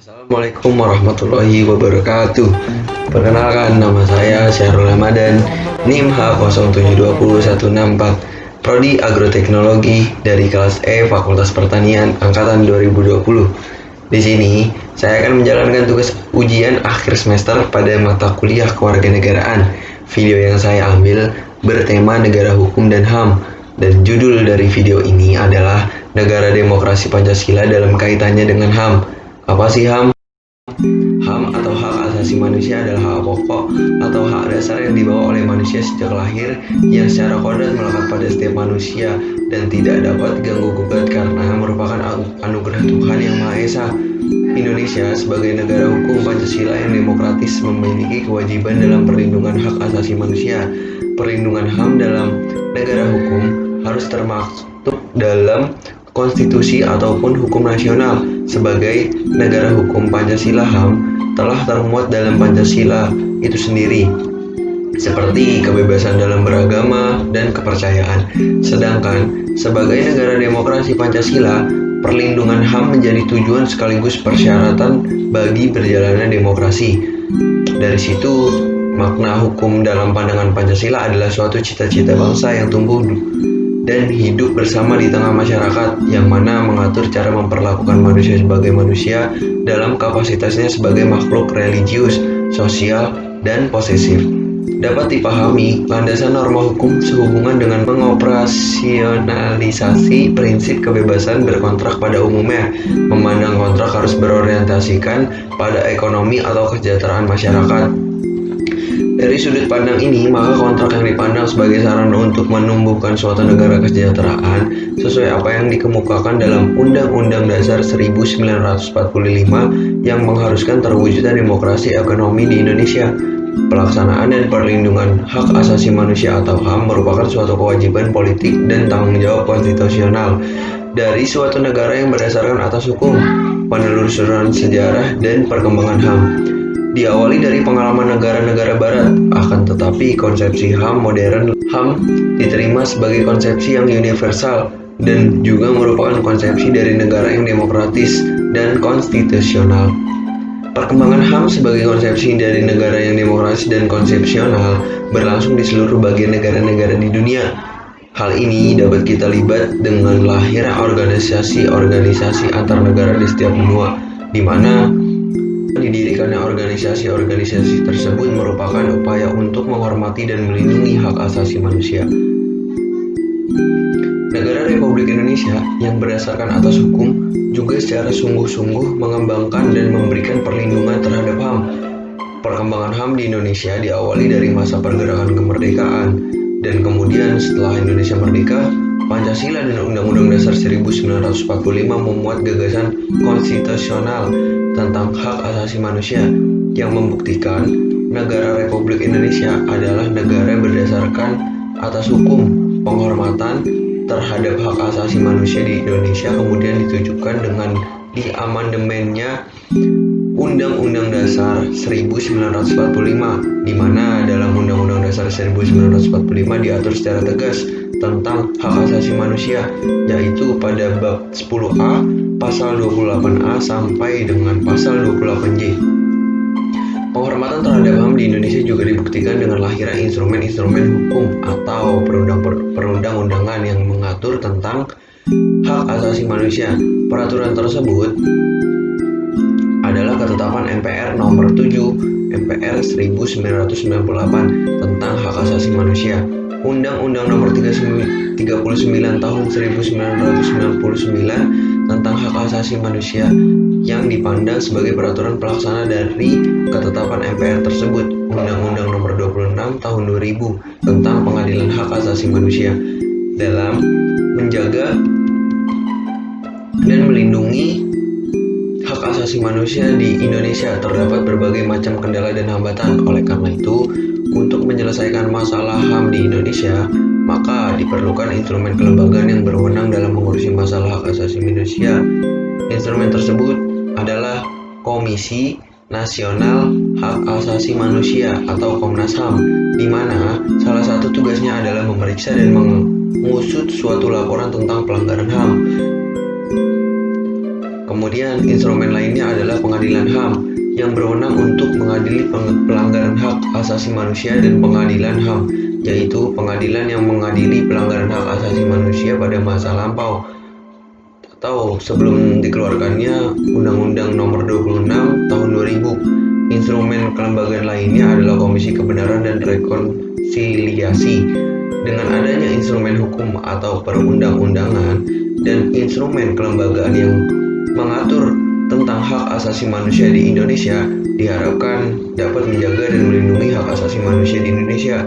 Assalamualaikum warahmatullahi wabarakatuh. Perkenalkan, nama saya Syahrul Ramadan, NIM H0720-164, Prodi Agroteknologi dari kelas E Fakultas Pertanian angkatan 2020. Di sini, saya akan menjalankan tugas ujian akhir semester pada mata kuliah kewarganegaraan. Video yang saya ambil bertema negara hukum dan HAM, dan judul dari video ini adalah Negara Demokrasi Pancasila dalam kaitannya dengan HAM. Apa sih HAM? HAM atau hak asasi manusia adalah hak pokok atau hak dasar yang dibawa oleh manusia sejak lahir yang secara kodrat melekat pada setiap manusia dan tidak dapat diganggu-gugat karena merupakan anugerah Tuhan Yang Maha Esa. Indonesia sebagai negara hukum Pancasila yang demokratis memiliki kewajiban dalam perlindungan hak asasi manusia. Perlindungan HAM dalam negara hukum harus termaktub dalam konstitusi ataupun hukum nasional. Sebagai negara hukum, Pancasila HAM telah termuat dalam Pancasila itu sendiri, seperti kebebasan dalam beragama dan kepercayaan. Sedangkan sebagai negara demokrasi Pancasila, perlindungan HAM menjadi tujuan sekaligus persyaratan bagi berjalannya demokrasi. Dari situ, makna hukum dalam pandangan Pancasila adalah suatu cita-cita bangsa yang tumbuh dan hidup bersama di tengah masyarakat, yang mana mengatur cara memperlakukan manusia sebagai manusia dalam kapasitasnya sebagai makhluk religius, sosial, dan posesif. Dapat dipahami, landasan norma hukum sehubungan dengan mengoperasionalisasi prinsip kebebasan berkontrak pada umumnya, memandang kontrak harus berorientasikan pada ekonomi atau kesejahteraan masyarakat. Dari sudut pandang ini, maka kontrak yang dipandang sebagai sarana untuk menumbuhkan suatu negara kesejahteraan sesuai apa yang dikemukakan dalam Undang-Undang Dasar 1945 yang mengharuskan terwujudnya demokrasi ekonomi di Indonesia. Pelaksanaan dan perlindungan hak asasi manusia atau HAM merupakan suatu kewajiban politik dan tanggung jawab konstitusional dari suatu negara yang berdasarkan atas hukum, penelusuran sejarah, dan perkembangan HAM. Diawali dari pengalaman negara-negara barat, akan tetapi konsepsi HAM modern diterima sebagai konsepsi yang universal dan juga merupakan konsepsi dari negara yang demokratis dan konstitusional. Perkembangan HAM sebagai konsepsi dari negara yang demokratis dan konstitusional berlangsung di seluruh bagian negara-negara di dunia. Hal ini dapat kita lihat dengan lahirnya organisasi-organisasi antar negara di setiap benua, di mana didirikannya organisasi-organisasi tersebut merupakan upaya untuk menghormati dan melindungi hak asasi manusia. Negara Republik Indonesia yang berdasarkan atas hukum juga secara sungguh-sungguh mengembangkan dan memberikan perlindungan terhadap HAM. Perkembangan HAM di Indonesia diawali dari masa pergerakan kemerdekaan, dan kemudian setelah Indonesia merdeka, Pancasila dan Undang-Undang Dasar 1945 memuat gagasan konstitusional tentang hak asasi manusia yang membuktikan negara Republik Indonesia adalah negara berdasarkan atas hukum. Penghormatan terhadap hak asasi manusia di Indonesia kemudian ditujukan dengan diamandemennya Undang-Undang Dasar 1945, di mana dalam Undang-Undang Dasar 1945 diatur secara tegas tentang hak asasi manusia, yaitu pada bab 10A, pasal 28A sampai dengan pasal 28J. Penghormatan terhadap HAM di Indonesia juga dibuktikan dengan lahirnya instrumen-instrumen hukum atau perundang-undangan yang mengatur tentang hak asasi manusia. Peraturan tersebut adalah ketetapan MPR nomor 7 MPR 1998 tentang hak asasi manusia, Undang-Undang nomor 39 tahun 1999 tentang hak asasi manusia yang dipandang sebagai peraturan pelaksana dari ketetapan MPR tersebut, Undang-Undang nomor 26 tahun 2000 tentang pengadilan hak asasi manusia. Dalam menjaga dan melindungi hak asasi manusia di Indonesia terdapat berbagai macam kendala dan hambatan. Oleh karena itu, untuk menyelesaikan masalah HAM di Indonesia, maka diperlukan instrumen kelembagaan yang berwenang dalam mengurusi masalah hak asasi manusia. Instrumen tersebut adalah Komisi Nasional Hak Asasi Manusia atau Komnas HAM, di mana salah satu tugasnya adalah memeriksa dan mengusut suatu laporan tentang pelanggaran HAM. Kemudian instrumen lainnya adalah Pengadilan HAM yang berwenang untuk mengadili pelanggaran hak asasi manusia, dan Pengadilan HAM yaitu pengadilan yang mengadili pelanggaran hak asasi manusia pada masa lampau atau sebelum dikeluarkannya Undang-Undang Nomor 26 Tahun 2000. Instrumen kelembagaan lainnya adalah Komisi Kebenaran dan Rekonsiliasi. Dengan adanya instrumen hukum atau perundang-undangan dan instrumen kelembagaan yang mengatur tentang hak asasi manusia di Indonesia, diharapkan dapat menjaga dan melindungi hak asasi manusia di Indonesia.